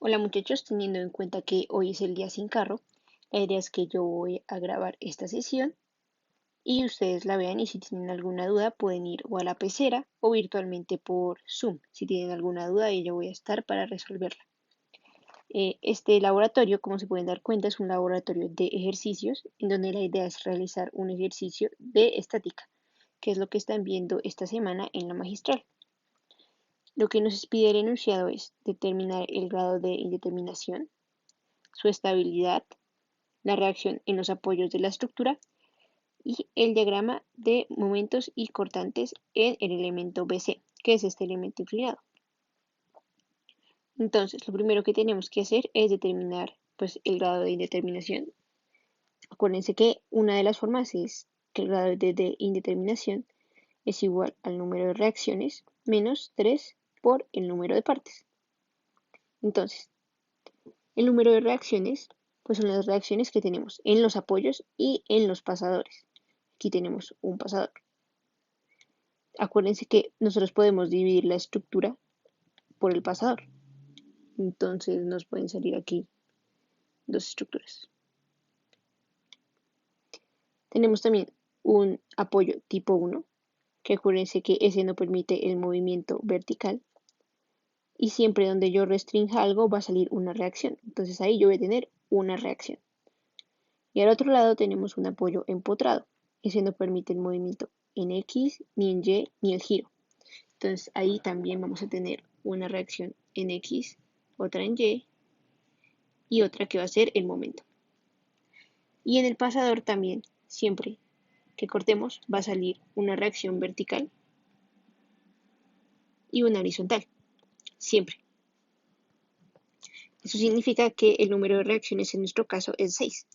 Hola muchachos, teniendo en cuenta que hoy es el día sin carro, la idea es que yo voy a grabar esta sesión y ustedes la vean y si tienen alguna duda pueden ir o a la pecera o virtualmente por Zoom. Si tienen alguna duda yo voy a estar para resolverla. Este laboratorio, como se pueden dar cuenta, es un laboratorio de ejercicios en donde la idea es realizar un ejercicio de estática, que es lo que están viendo esta semana en la magistral. Lo que nos pide el enunciado es determinar el grado de indeterminación, su estabilidad, la reacción en los apoyos de la estructura y el diagrama de momentos y cortantes en el elemento BC, que es este elemento inclinado. Entonces, lo primero que tenemos que hacer es determinar pues, el grado de indeterminación. Acuérdense que una de las formas es que el grado de indeterminación es igual al número de reacciones menos 3 por el número de partes. Entonces, el número de reacciones pues son las reacciones que tenemos en los apoyos y en los pasadores. Aquí tenemos un pasador. Acuérdense que nosotros podemos dividir la estructura por el pasador. Entonces nos pueden salir aquí dos estructuras. Tenemos también un apoyo tipo 1, que acuérdense que ese no permite el movimiento vertical. Y siempre donde yo restrinja algo va a salir una reacción. Entonces ahí yo voy a tener una reacción. Y al otro lado tenemos un apoyo empotrado. Ese no permite el movimiento en X, ni en Y, ni el giro. Entonces ahí también vamos a tener una reacción en X, otra en y otra que va a ser el momento. Y en el pasador también, siempre que cortemos, va a salir una reacción vertical y una horizontal, siempre. Eso significa que el número de reacciones en nuestro caso es 6.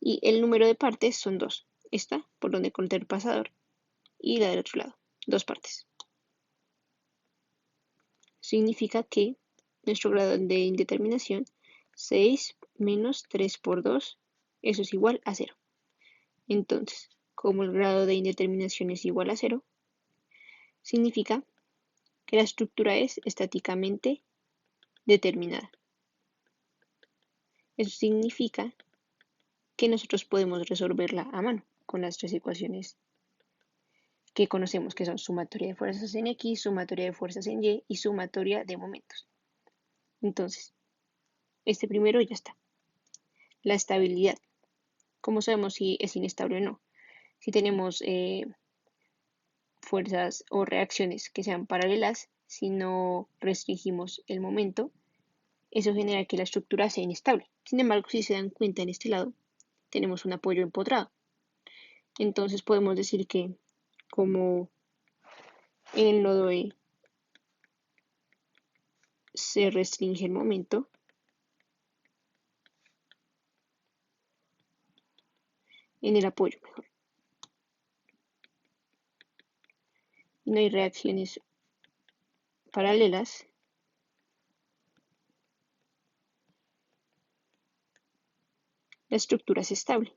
Y el número de partes son 2. Esta, por donde corté el pasador, y la del otro lado, 2 partes. Significa que nuestro grado de indeterminación, 6 menos 3 por 2, eso es igual a 0. Entonces, como el grado de indeterminación es igual a 0, significa que la estructura es estáticamente determinada. Eso significa que nosotros podemos resolverla a mano con las tres ecuaciones que conocemos, que son sumatoria de fuerzas en X, sumatoria de fuerzas en Y y sumatoria de momentos. Entonces, este primero ya está. La estabilidad. ¿Cómo sabemos si es inestable o no? Si tenemos fuerzas o reacciones que sean paralelas, si no restringimos el momento, eso genera que la estructura sea inestable. Sin embargo, si se dan cuenta en este lado, tenemos un apoyo empotrado. Entonces podemos decir que como en el nodo E se restringe el momento, en el apoyo mejor, y no hay reacciones paralelas, la estructura es estable.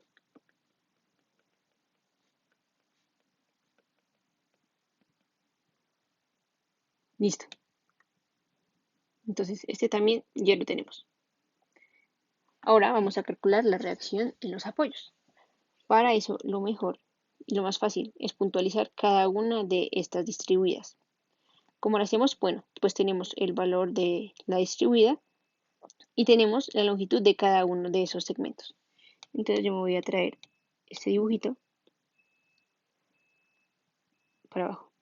Listo. Entonces este también ya lo tenemos. Ahora vamos a calcular la reacción en los apoyos. Para eso lo mejor y lo más fácil es puntualizar cada una de estas distribuidas. ¿Cómo lo hacemos? Bueno, pues tenemos el valor de la distribuida y tenemos la longitud de cada uno de esos segmentos. Entonces yo me voy a traer este dibujito para abajo.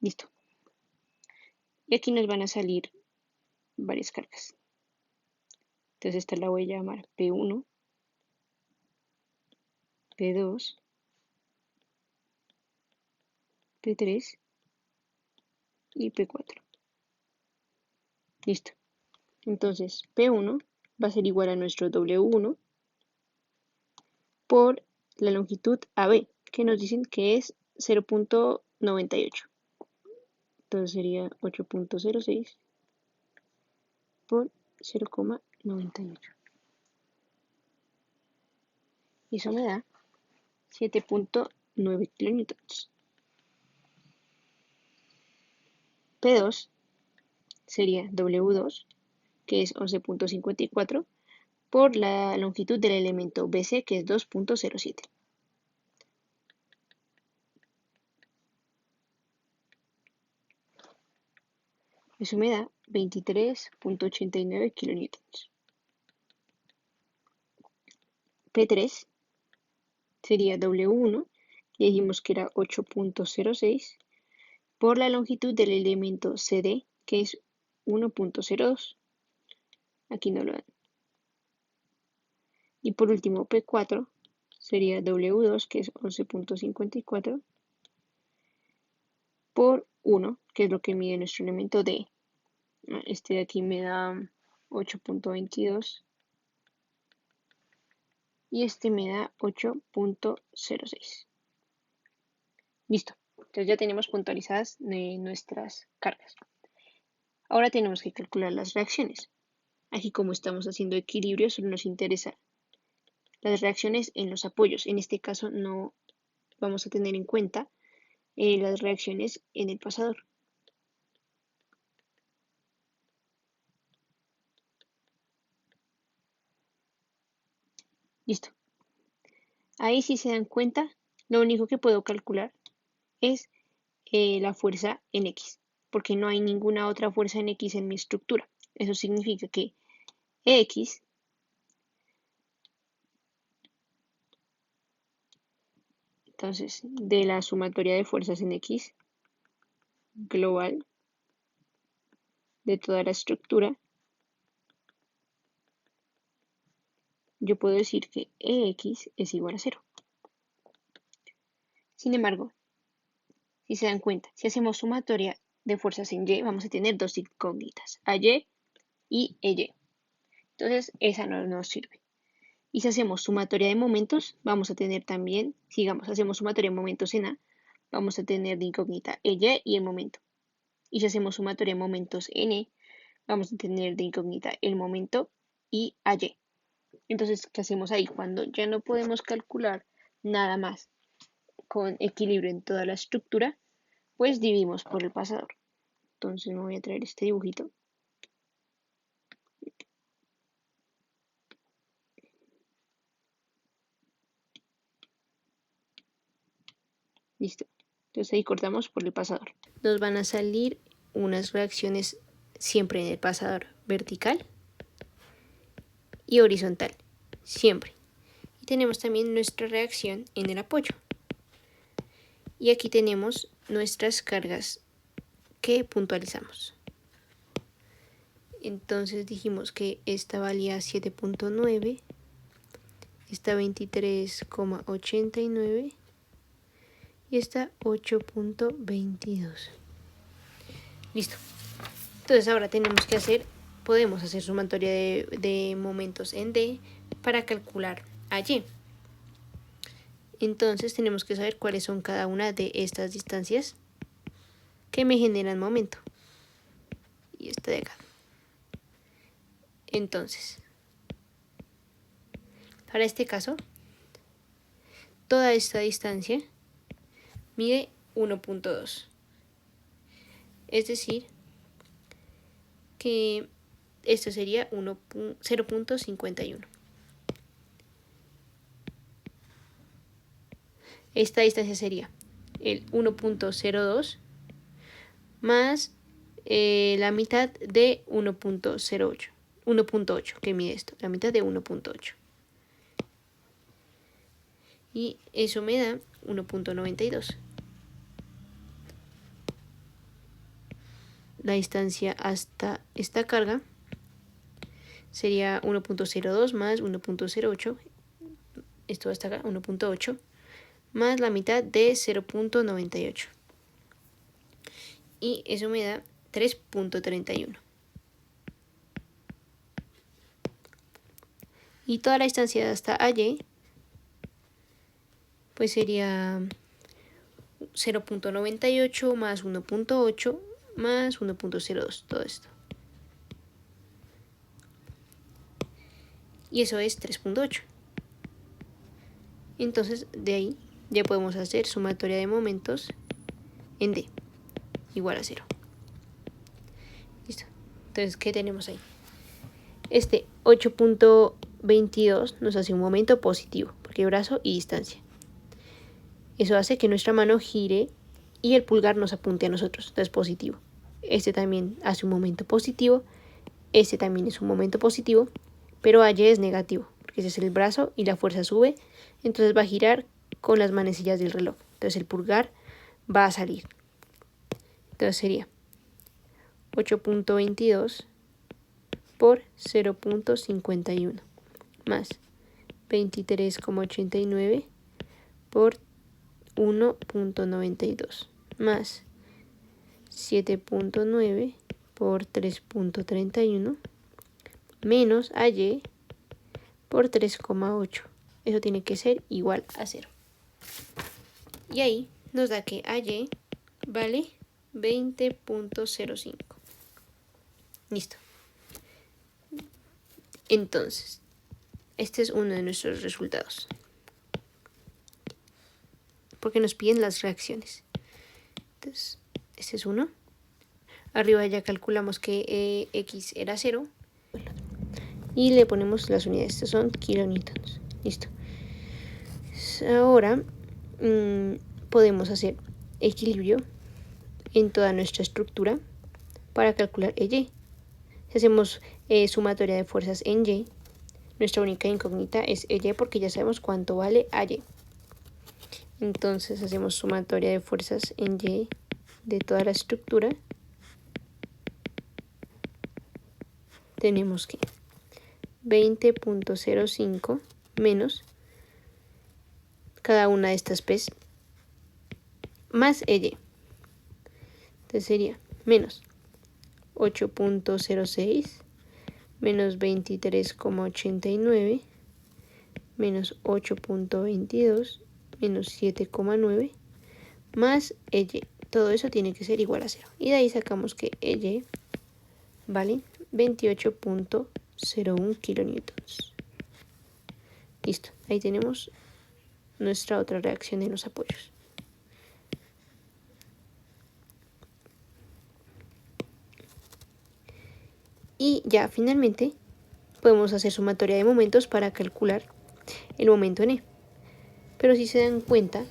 Listo. Y aquí nos van a salir varias cargas. Entonces esta la voy a llamar P1, P2, P3 y P4. Listo. Entonces P1 va a ser igual a nuestro W1 por la longitud AB, que nos dicen que es 0.98. Entonces sería 8.06 por 0,98. Y eso me da 7.9 kilonewtons. P2 sería W2, que es 11.54, por la longitud del elemento BC, que es 2.07. Eso me da 23.89 kilonewtons. P3 sería W1, y dijimos que era 8.06, por la longitud del elemento CD, que es 1.02. Aquí no lo dan. Y por último, P4 sería W2, que es 11.54, por 1, que es lo que mide nuestro elemento D. Este de aquí me da 8.22 y este me da 8.06. Listo. Entonces ya tenemos puntualizadas nuestras cargas. Ahora tenemos que calcular las reacciones. Aquí, como estamos haciendo equilibrio, solo nos interesa las reacciones en los apoyos. En este caso no vamos a tener en cuenta las reacciones en el pasador. Listo. Ahí, si se dan cuenta, lo único que puedo calcular es la fuerza en X, porque no hay ninguna otra fuerza en X en mi estructura. Eso significa que X entonces de la sumatoria de fuerzas en X global de toda la estructura, yo puedo decir que EX es igual a 0. Sin embargo, si se dan cuenta, si hacemos sumatoria de fuerzas en Y, vamos a tener dos incógnitas, AY y EY. Entonces, esa no nos sirve. Y si hacemos sumatoria de momentos, vamos a tener también, sigamos, hacemos sumatoria de momentos en A, vamos a tener de incógnita EY y el momento. Y si hacemos sumatoria de momentos en E, vamos a tener de incógnita el momento y AY. Entonces, ¿qué hacemos ahí? Cuando ya no podemos calcular nada más con equilibrio en toda la estructura, pues dividimos por el pasador. Entonces me voy a traer este dibujito. Listo. Entonces ahí cortamos por el pasador. Nos van a salir unas reacciones siempre en el pasador vertical y horizontal. Siempre. Y tenemos también nuestra reacción en el apoyo. Y aquí tenemos nuestras cargas que puntualizamos. Entonces dijimos que esta valía 7.9, esta 23,89 y esta 8.22. Listo. Entonces ahora podemos hacer sumatoria de momentos en D para calcular a Y. Entonces tenemos que saber cuáles son cada una de estas distancias que me generan momento. Y esta de acá. Entonces, para este caso, toda esta distancia mide 1.2. Es decir, que esto sería 0.51. Esta distancia sería el 1.02 más la mitad de 1.8, que mide esto, la mitad de 1.8. Y eso me da 1.92. La distancia hasta esta carga sería 1.02 más 1.08, esto hasta acá, 1.8, más la mitad de 0.98. Y eso me da 3.31. Y toda la distancia hasta allí, pues sería 0.98 más 1.8 más 1.02, todo esto. Y eso es 3.8. Entonces, de ahí ya podemos hacer sumatoria de momentos en D, igual a 0. Entonces, ¿qué tenemos ahí? Este 8.22 nos hace un momento positivo, porque hay brazo y distancia. Eso hace que nuestra mano gire y el pulgar nos apunte a nosotros, entonces positivo. Este también hace un momento positivo, este también es un momento positivo, pero AY es negativo, porque ese es el brazo y la fuerza sube, entonces va a girar con las manecillas del reloj. Entonces el pulgar va a salir. Entonces sería 8.22 por 0.51 más 23,89 por 1.92 más 7.9 por 3.31 menos AY por 3,8. Eso tiene que ser igual a 0. Y ahí nos da que AY vale 20.05. Listo. Entonces, este es uno de nuestros resultados. Porque nos piden las reacciones. Entonces, este es uno. Arriba ya calculamos que X era 0. Y le ponemos las unidades. Estos son kilonewtons. Listo. Ahora podemos hacer equilibrio en toda nuestra estructura para calcular EY. Si hacemos sumatoria de fuerzas en Y, nuestra única incógnita es EY porque ya sabemos cuánto vale AY. Entonces hacemos sumatoria de fuerzas en Y de toda la estructura. Tenemos que 20.05 menos cada una de estas P's más EY. Entonces sería menos 8.06 menos 23,89 menos 8.22 menos 7,9 más EY. Todo eso tiene que ser igual a 0. Y de ahí sacamos que EY vale 28.01 kilonewtons. Listo. Ahí tenemos nuestra otra reacción en los apoyos. Y ya finalmente podemos hacer sumatoria de momentos para calcular el momento en E. Pero si se dan cuenta,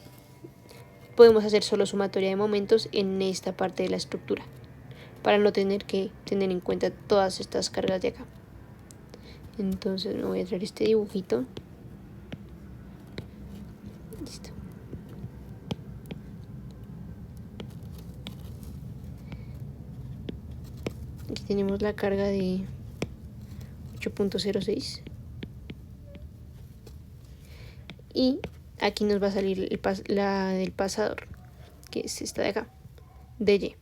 podemos hacer solo sumatoria de momentos en esta parte de la estructura, para no tener que tener en cuenta todas estas cargas de acá. Entonces me voy a traer este dibujito. Listo. Aquí tenemos la carga de 8.06. Y aquí nos va a salir la del pasador, que es esta de acá, de Y.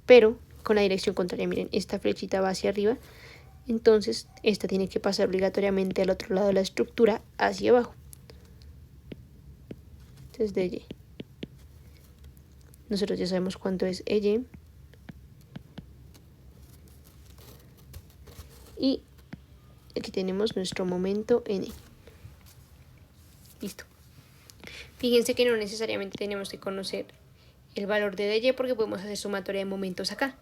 Pero con la dirección contraria, miren, esta flechita va hacia arriba. Entonces esta tiene que pasar obligatoriamente al otro lado de la estructura, hacia abajo. Entonces de Y. Nosotros ya sabemos cuánto es EY. Y aquí tenemos nuestro momento N. Listo. Fíjense que no necesariamente tenemos que conocer el valor de DY porque podemos hacer sumatoria de momentos acá.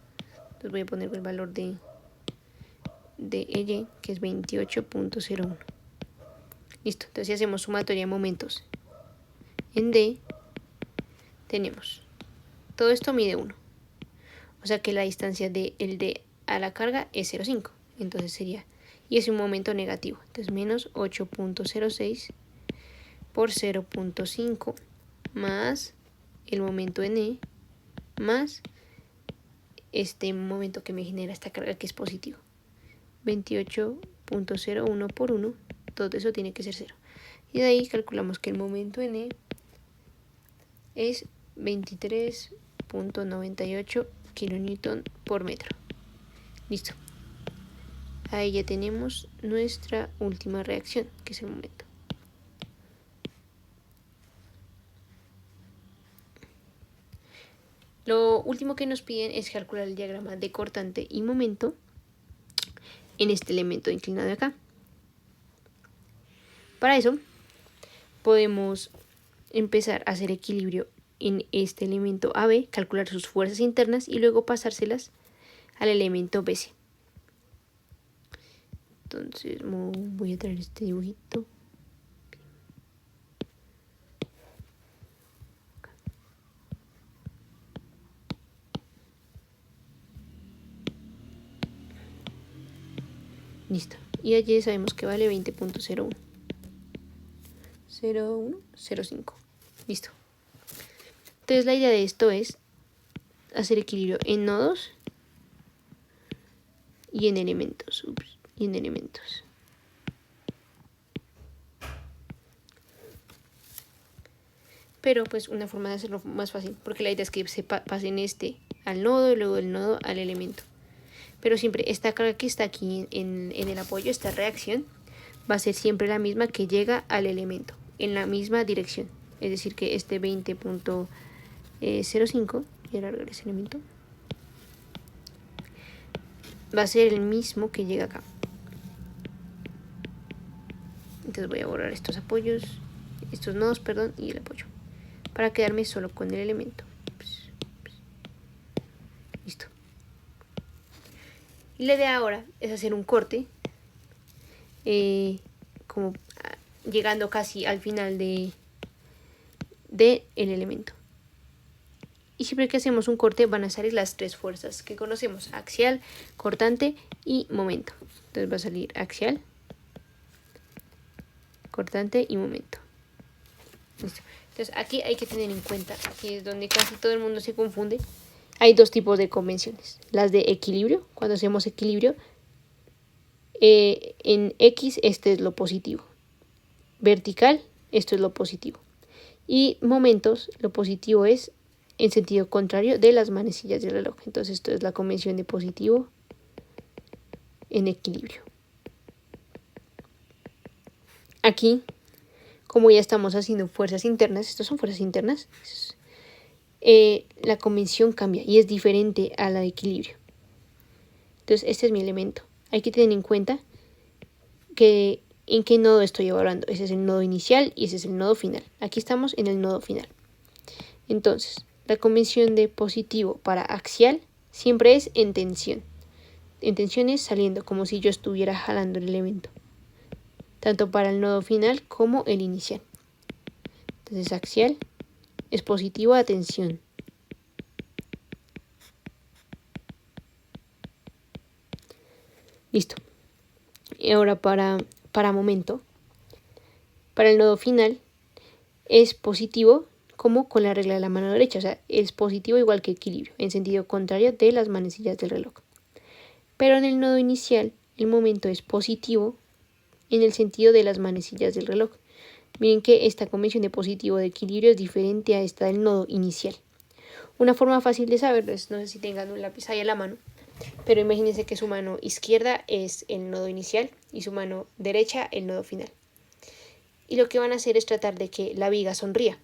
Entonces voy a poner el valor de EY, que es 28.01. Listo. Entonces si hacemos sumatoria de momentos en D, tenemos todo esto mide 1. O sea que la distancia del D a la carga es 0,5. Entonces sería, y es un momento negativo. Entonces menos 8.06 por 0.5 más el momento en E más este momento que me genera esta carga que es positivo. 28.01 por 1, todo eso tiene que ser 0. Y de ahí calculamos que el momento en E es 23.98 kilonewton por metro. Listo. Ahí ya tenemos nuestra última reacción, que es el momento. Lo último que nos piden es calcular el diagrama de cortante y momento en este elemento inclinado de acá. Para eso podemos empezar a hacer equilibrio en este elemento AB, calcular sus fuerzas internas y luego pasárselas al elemento BC. Entonces voy a traer este dibujito. Listo. Y allí sabemos que vale 20.01. 0105. Listo. Entonces la idea de esto es hacer equilibrio en nodos y en elementos. Pero pues una forma de hacerlo más fácil, porque la idea es que se pasen este al nodo y luego el nodo al elemento. Pero siempre esta carga que está aquí en el apoyo, esta reacción, va a ser siempre la misma que llega al elemento, en la misma dirección. Es decir, que este 20.05, y alargar ese elemento, va a ser el mismo que llega acá. Entonces voy a borrar estos apoyos, estos nodos, perdón, y el apoyo, para quedarme solo con el elemento. Listo. Y la idea ahora es hacer un corte, como llegando casi al final de el elemento. Y siempre que hacemos un corte van a salir las tres fuerzas que conocemos: axial, cortante y momento. Entonces va a salir axial, cortante y momento. Listo. Entonces aquí hay que tener en cuenta, aquí es donde casi todo el mundo se confunde. Hay dos tipos de convenciones: las de equilibrio, cuando hacemos equilibrio, en X este es lo positivo, vertical esto es lo positivo, y momentos lo positivo es en sentido contrario de las manecillas del reloj. Entonces esto es la convención de positivo en equilibrio. Aquí, como ya estamos haciendo fuerzas internas, estas son fuerzas internas, la convención cambia y es diferente a la de equilibrio. Entonces este es mi elemento. Hay que tener en cuenta que en qué nodo estoy evaluando. Ese es el nodo inicial y ese es el nodo final. Aquí estamos en el nodo final. Entonces, la convención de positivo para axial siempre es en tensión. En tensión es saliendo, como si yo estuviera jalando el elemento, tanto para el nodo final como el inicial. Entonces axial es positivo a tensión. Listo. Y ahora para momento, para el nodo final es positivo como con la regla de la mano derecha, o sea, es positivo igual que equilibrio, en sentido contrario de las manecillas del reloj. Pero en el nodo inicial el momento es positivo en el sentido de las manecillas del reloj. Miren que esta convención de positivo de equilibrio es diferente a esta del nodo inicial. Una forma fácil de saberlo es, no sé si tengan un lápiz ahí a la mano, pero imagínense que su mano izquierda es el nodo inicial y su mano derecha el nodo final. Y lo que van a hacer es tratar de que la viga sonría.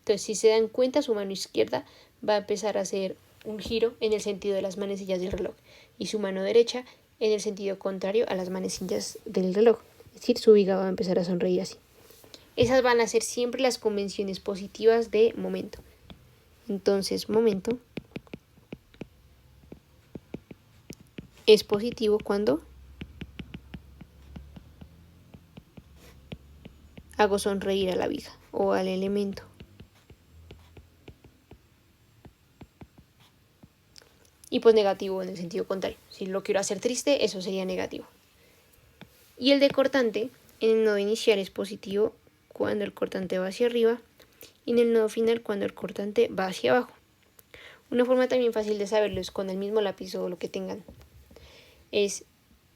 Entonces, si se dan cuenta, su mano izquierda va a empezar a hacer un giro en el sentido de las manecillas del reloj y su mano derecha en el sentido contrario a las manecillas del reloj. Es decir, su viga va a empezar a sonreír así. Esas van a ser siempre las convenciones positivas de momento. Entonces, momento es positivo cuando hago sonreír a la viga o al elemento. Y pues negativo en el sentido contrario. Si lo quiero hacer triste, eso sería negativo. Y el de cortante, en el nodo inicial es positivo cuando el cortante va hacia arriba y en el nodo final cuando el cortante va hacia abajo. Una forma también fácil de saberlo es con el mismo lápiz o lo que tengan. Es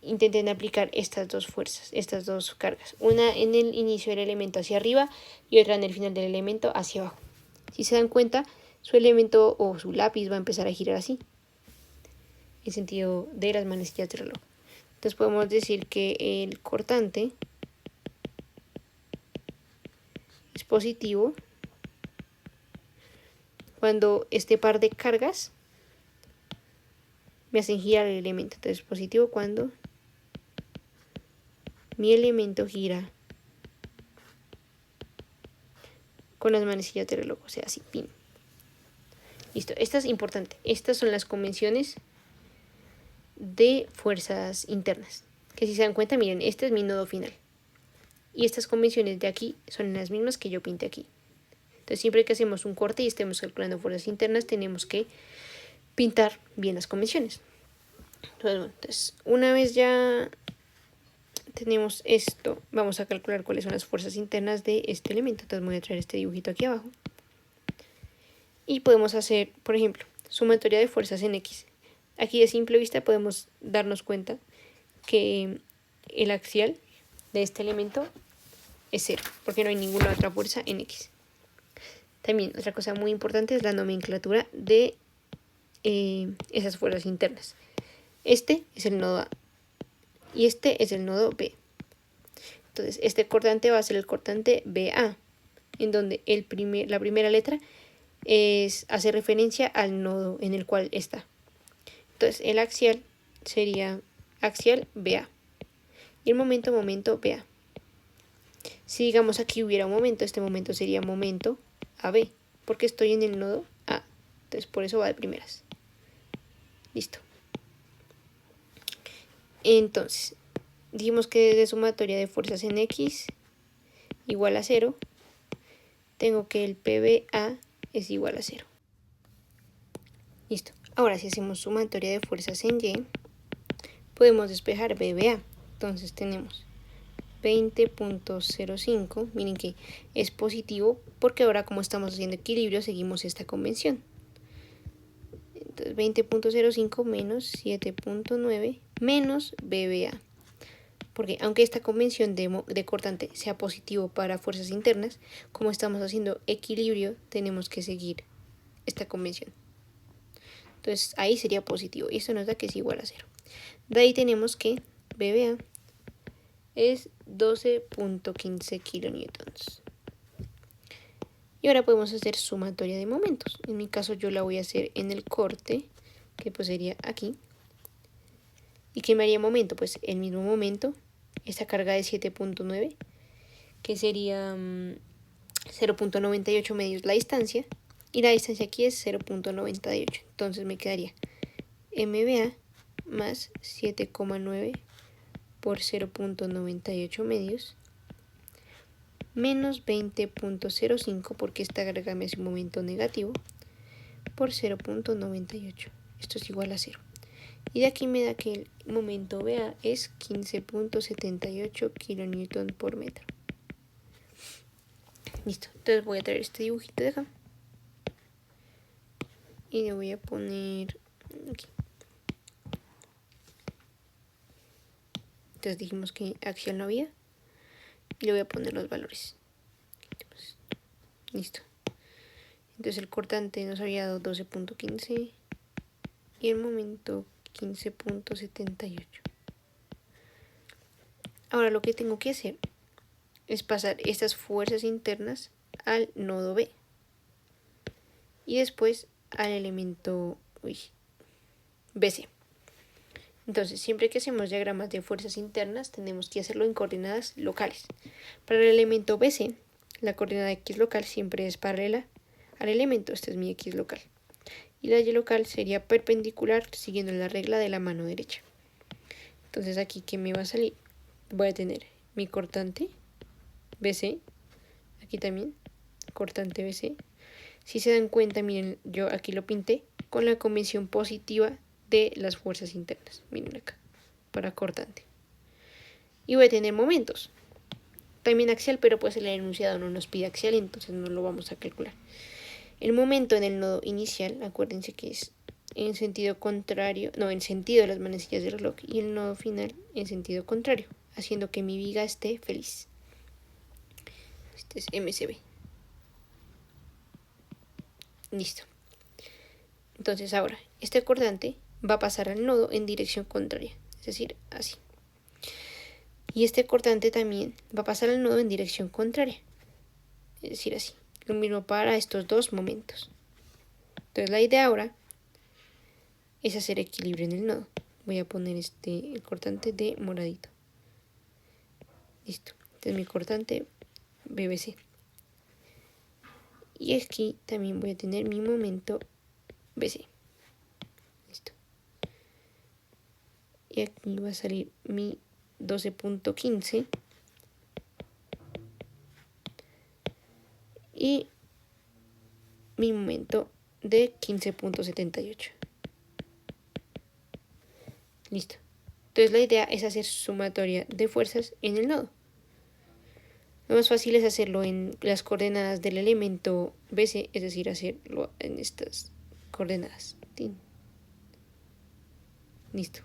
intenten aplicar estas dos fuerzas, estas dos cargas. Una en el inicio del elemento hacia arriba y otra en el final del elemento hacia abajo. Si se dan cuenta, su elemento o su lápiz va a empezar a girar así, en sentido de las manecillas del reloj. Entonces podemos decir que el cortante es positivo cuando este par de cargas me hacen girar el elemento. Entonces es positivo cuando mi elemento gira con las manecillas del reloj, o sea, así, pin. Listo, esta es importante. Estas son las convenciones de fuerzas internas. que si se dan cuenta, miren, este es mi nodo final. Y estas convenciones de aquí son las mismas que yo pinté aquí. Entonces siempre que hacemos un corte y estemos calculando fuerzas internas, tenemos que pintar bien las convenciones. Entonces, una vez ya tenemos esto, vamos a calcular cuáles son las fuerzas internas de este elemento. Entonces voy a traer este dibujito aquí abajo. Y podemos hacer, por ejemplo, sumatoria de fuerzas en X. Aquí de simple vista podemos darnos cuenta que el axial de este elemento es 0, porque no hay ninguna otra fuerza en X. También otra cosa muy importante es la nomenclatura de esas fuerzas internas. Este es el nodo A y este es el nodo B. Entonces este cortante va a ser el cortante BA, en donde la primera letra hace referencia al nodo en el cual está. Entonces el axial sería axial BA y el momento BA. Si digamos aquí hubiera un momento, este momento sería momento AB, porque estoy en el nodo A. Entonces por eso va de primeras. Listo. Entonces, dijimos que de sumatoria de fuerzas en X igual a 0, tengo que el PBA es igual a 0. Listo. Ahora si hacemos sumatoria de fuerzas en Y, podemos despejar BBA. Entonces tenemos 20.05, miren que es positivo porque ahora como estamos haciendo equilibrio seguimos esta convención. Entonces 20.05 menos 7.9 menos BBA. Porque aunque esta convención de cortante sea positivo para fuerzas internas, como estamos haciendo equilibrio tenemos que seguir esta convención. Entonces ahí sería positivo y esto nos da que es igual a 0. De ahí tenemos que BBA es 12.15 kilonewtons. Y ahora podemos hacer sumatoria de momentos. En mi caso yo la voy a hacer en el corte, que pues sería aquí. ¿Y qué me haría momento? Pues el mismo momento, esta carga de 7.9, que sería 0.98 medios la distancia. Y la distancia aquí es 0.98. Entonces me quedaría MBA más 7,9 por 0.98 medios menos 20.05 porque esta carga me hace un momento negativo por 0.98. Esto es igual a 0. Y de aquí me da que el momento BA es 15.78 kilonewton por metro. Listo. Entonces voy a traer este dibujito de acá. Y le voy a poner aquí. Entonces dijimos que axial no había. Y le voy a poner los valores. Listo. Entonces el cortante nos había dado 12.15 y el momento 15.78. Ahora lo que tengo que hacer es pasar estas fuerzas internas al nodo B y después al elemento BC. Entonces, siempre que hacemos diagramas de fuerzas internas, tenemos que hacerlo en coordenadas locales. Para el elemento BC, la coordenada X local siempre es paralela al elemento, este es mi X local. Y la Y local sería perpendicular siguiendo la regla de la mano derecha. Entonces aquí, ¿qué me va a salir? Voy a tener mi cortante BC, aquí también, cortante BC. Si se dan cuenta, miren, yo aquí lo pinté con la convención positiva de las fuerzas internas. Miren acá, para cortante. Y voy a tener momentos. También axial, pero pues el enunciado no nos pide axial, entonces no lo vamos a calcular. El momento en el nodo inicial, acuérdense que es en sentido contrario, no, en sentido de las manecillas del reloj, y el nodo final en sentido contrario, haciendo que mi viga esté feliz. Este es MCB. Listo. Entonces ahora, este cortante va a pasar al nodo en dirección contraria, es decir, así. Y este cortante también va a pasar al nodo en dirección contraria, es decir, así. Lo mismo para estos dos momentos. Entonces la idea ahora es hacer equilibrio en el nodo. Voy a poner el cortante de moradito. Listo. Este es mi cortante BBC. Y aquí también voy a tener mi momento BC. Listo. Y aquí va a salir mi 12.15 y mi momento de 15.78. Listo. Entonces la idea es hacer sumatoria de fuerzas en el nodo. Lo más fácil es hacerlo en las coordenadas del elemento BC, es decir, hacerlo en estas coordenadas. ¡Tin! Listo.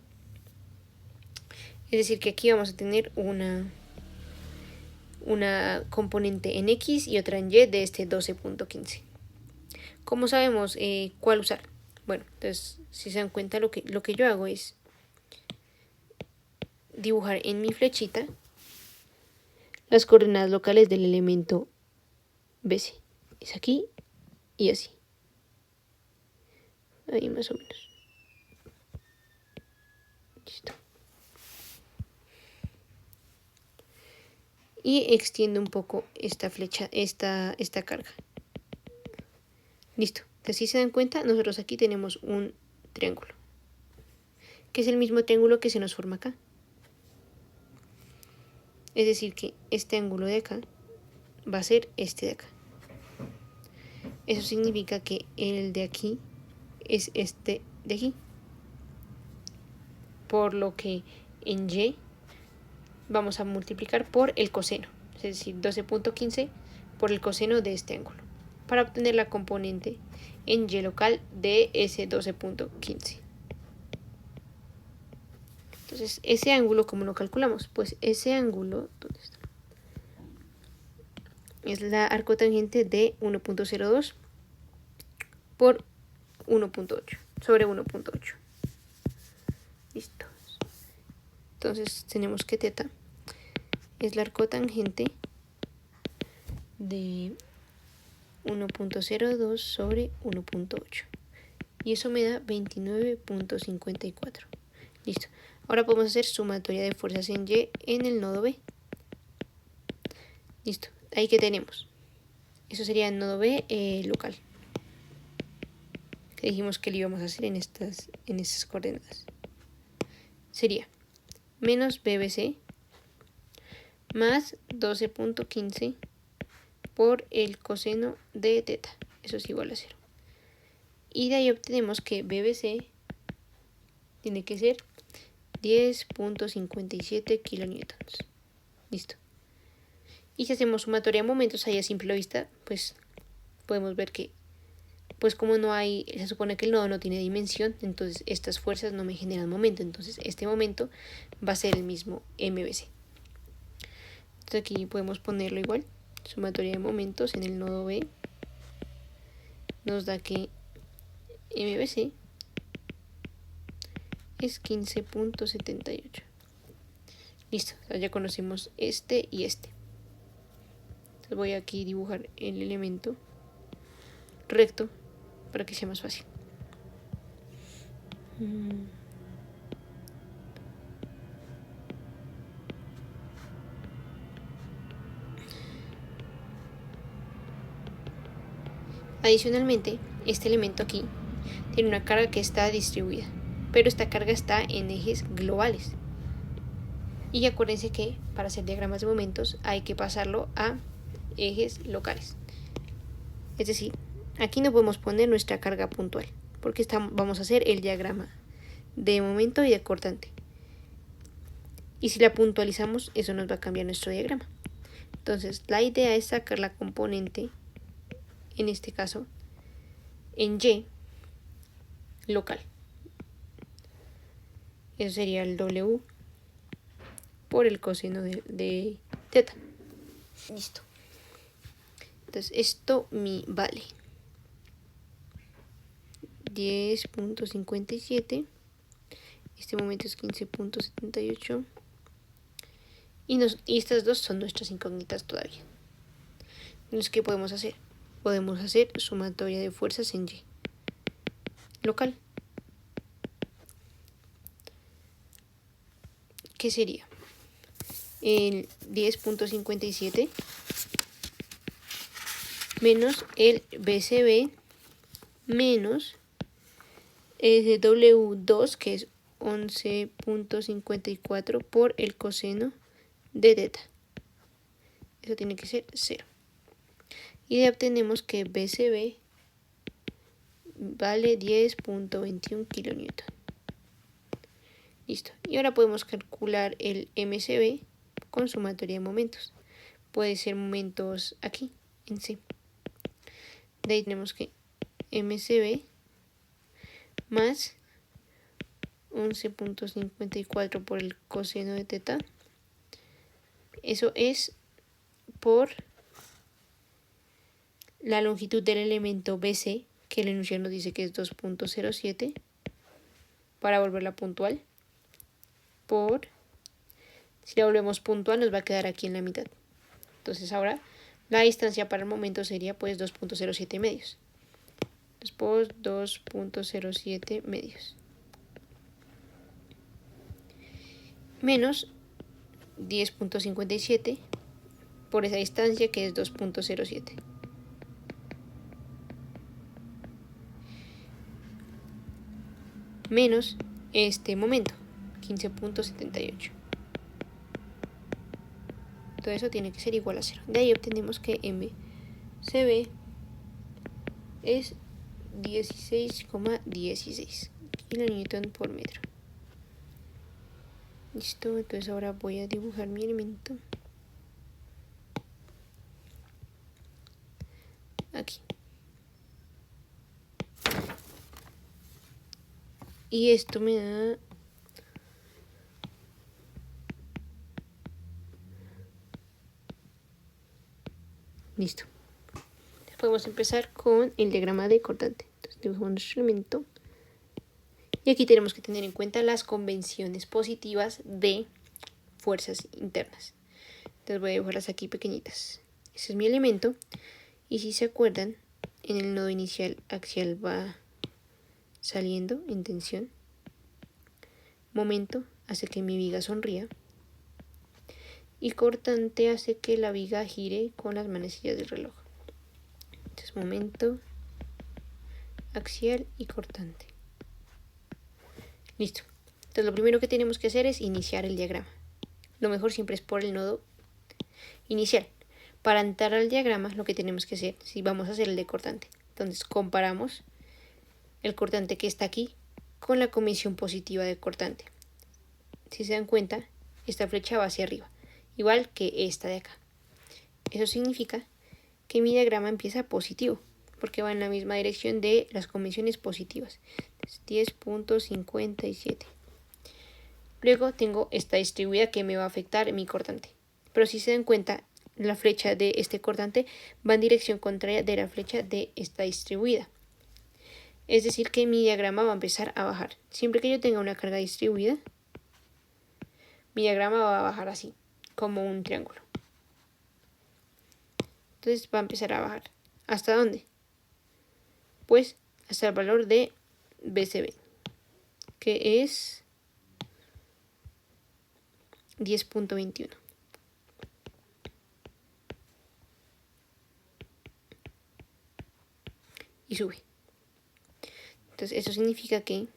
Es decir, que aquí vamos a tener una componente en X y otra en Y de este 12.15. ¿Cómo sabemos cuál usar? Bueno, entonces, si se dan cuenta, lo que yo hago es dibujar en mi flechita las coordenadas locales del elemento BC. Es aquí y así. Ahí más o menos. Listo. Y extiendo un poco esta flecha, esta carga. Listo. Entonces, si se dan cuenta, nosotros aquí tenemos un triángulo, que es el mismo triángulo que se nos forma acá. Es decir, que este ángulo de acá va a ser este de acá. Eso significa que el de aquí es este de aquí. Por lo que en Y vamos a multiplicar por el coseno, es decir, 12.15 por el coseno de este ángulo, para obtener la componente en Y local de ese 12.15. Entonces, ese ángulo, ¿cómo lo calculamos? Pues ese ángulo, ¿dónde está? Es la arcotangente de 1.02 por 1.8 sobre 1.8. Listo. Entonces tenemos que teta es la arcotangente de 1.02 sobre 1.8. Y eso me da 29.54. Listo. Ahora podemos hacer sumatoria de fuerzas en Y en el nodo B. Listo. Ahí que tenemos. Eso sería el nodo B local. Que dijimos que lo íbamos a hacer en estas coordenadas. Sería menos BBC más 12.15 por el coseno de teta. Eso es igual a 0. Y de ahí obtenemos que BBC tiene que ser 10.57 kilonewtons. Listo. Y si hacemos sumatoria de momentos ahí a simple vista, pues podemos ver que, pues como no hay, se supone que el nodo no tiene dimensión, entonces estas fuerzas no me generan momento. Entonces este momento va a ser el mismo MBC. Entonces aquí podemos ponerlo igual. Sumatoria de momentos en el nodo B nos da que MBC es 15.78. Listo, ya conocemos este y este. Entonces voy aquí a dibujar el elemento recto para que sea más fácil. Adicionalmente, este elemento aquí tiene una carga que está distribuida, pero esta carga está en ejes globales. Y acuérdense que para hacer diagramas de momentos hay que pasarlo a ejes locales. Es decir, aquí no podemos poner nuestra carga puntual, porque vamos a hacer el diagrama de momento y de cortante. Y si la puntualizamos, eso nos va a cambiar nuestro diagrama. Entonces, la idea es sacar la componente, en este caso, en Y local. Eso sería el W por el coseno de teta. Listo. Entonces, esto me vale 10.57. Este momento es 15.78. Y estas dos son nuestras incógnitas todavía. Entonces, ¿qué podemos hacer? Podemos hacer sumatoria de fuerzas en Y local. ¿Qué sería? El 10.57 menos el BCB menos el W2, que es 11.54 por el coseno de teta. Eso tiene que ser 0. Y de ahí obtenemos que BCB vale 10.21 kN. Listo. Y ahora podemos calcular el MCB con sumatoria de momentos. Puede ser momentos aquí, en C. De ahí tenemos que MCB más 11.54 por el coseno de teta. Eso es por la longitud del elemento BC, que el enunciado nos dice que es 2.07, para volverla puntual, por, si la volvemos puntual nos va a quedar aquí en la mitad. Entonces ahora la distancia para el momento sería pues 2.07 medios. Después 2.07 medios. Menos 10.57 por esa distancia que es 2.07. Menos este momento, 15.78. Todo eso tiene que ser igual a 0. De ahí obtenemos que MCB es 16,16 kilonewton por metro. Listo, entonces ahora voy a dibujar mi elemento. Aquí. Y esto me da listo. Podemos empezar con el diagrama de cortante. Entonces dibujamos nuestro elemento. Y aquí tenemos que tener en cuenta las convenciones positivas de fuerzas internas. Entonces voy a dibujarlas aquí pequeñitas. Ese es mi elemento. Y si se acuerdan, en el nodo inicial axial va saliendo en tensión. Momento hace que mi viga sonría. Y cortante hace que la viga gire con las manecillas del reloj. Entonces momento, axial y cortante. Listo. Entonces lo primero que tenemos que hacer es iniciar el diagrama. Lo mejor siempre es por el nodo inicial. Para entrar al diagrama lo que tenemos que hacer, si vamos a hacer el de cortante, entonces comparamos el cortante que está aquí con la convención positiva del cortante. Si se dan cuenta, esta flecha va hacia arriba, igual que esta de acá. Eso significa que mi diagrama empieza positivo, porque va en la misma dirección de las convenciones positivas. 10.57. Luego tengo esta distribuida que me va a afectar mi cortante. Pero si se dan cuenta, la flecha de este cortante va en dirección contraria de la flecha de esta distribuida. Es decir, que mi diagrama va a empezar a bajar. Siempre que yo tenga una carga distribuida, mi diagrama va a bajar así, como un triángulo. Entonces va a empezar a bajar. ¿Hasta dónde? Pues hasta el valor de BCB, que es 10.21. Y sube. Entonces eso significa que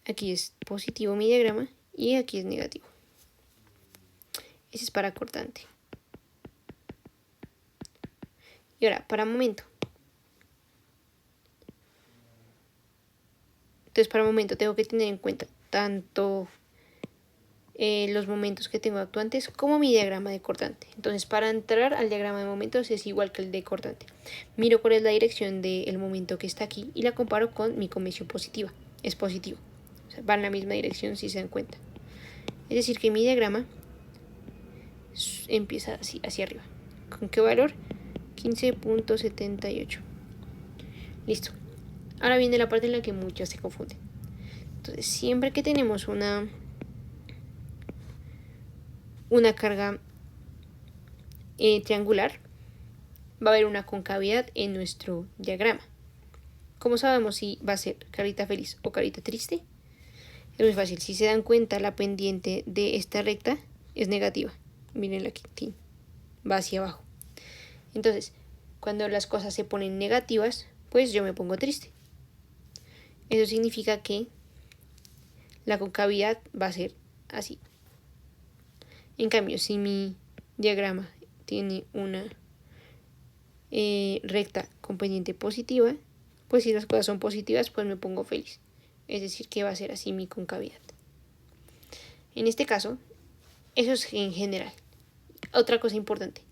aquí es positivo mi diagrama y aquí es negativo. Ese es para cortante. Y ahora, para momento. Entonces para momento tengo que tener en cuenta tanto los momentos que tengo actuantes como mi diagrama de cortante. Entonces para entrar al diagrama de momentos es igual que el de cortante. Miro cuál es la dirección del momento que está aquí y la comparo con mi convención positiva. Es positivo. O sea, va en la misma dirección si se dan cuenta. Es decir que mi diagrama empieza así, hacia arriba. ¿Con qué valor? 15.78. Listo. Ahora viene la parte en la que muchas se confunden. Entonces siempre que tenemos una carga triangular, va a haber una concavidad en nuestro diagrama. ¿Cómo sabemos si va a ser carita feliz o carita triste? Es muy fácil. Si se dan cuenta, la pendiente de esta recta es negativa. Miren aquí, va hacia abajo. Entonces, cuando las cosas se ponen negativas, pues yo me pongo triste. Eso significa que la concavidad va a ser así. En cambio, si mi diagrama tiene una recta con pendiente positiva, pues si las cosas son positivas, pues me pongo feliz. Es decir, que va a ser así mi concavidad. En este caso, eso es en general. Otra cosa importante,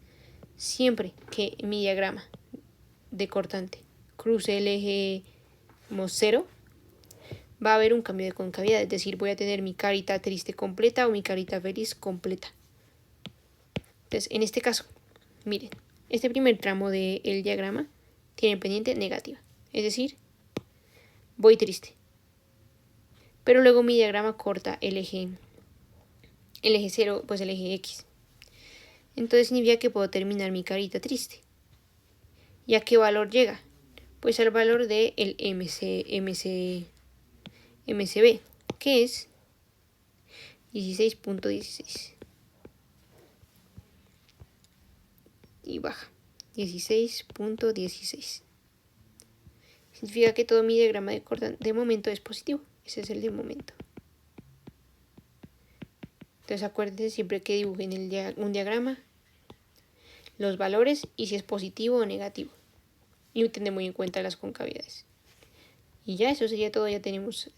siempre que mi diagrama de cortante cruce el eje 0, va a haber un cambio de concavidad, es decir, voy a tener mi carita triste completa o mi carita feliz completa. Entonces, en este caso, miren, este primer tramo del diagrama tiene pendiente negativa, es decir, voy triste. Pero luego mi diagrama corta el eje 0, pues el eje X. Entonces significa que puedo terminar mi carita triste. ¿Y a qué valor llega? Pues al valor del MCB, que es 16.16. Y baja, 16.16. Significa que todo mi diagrama de momento es positivo. Ese es el de momento. Entonces acuérdense siempre que dibujen un diagrama, los valores y si es positivo o negativo. Y tener muy en cuenta las concavidades. Y ya eso sería todo. Ya tenemos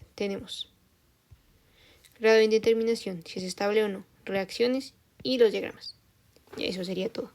grado de indeterminación, si es estable o no, reacciones y los diagramas. Ya eso sería todo.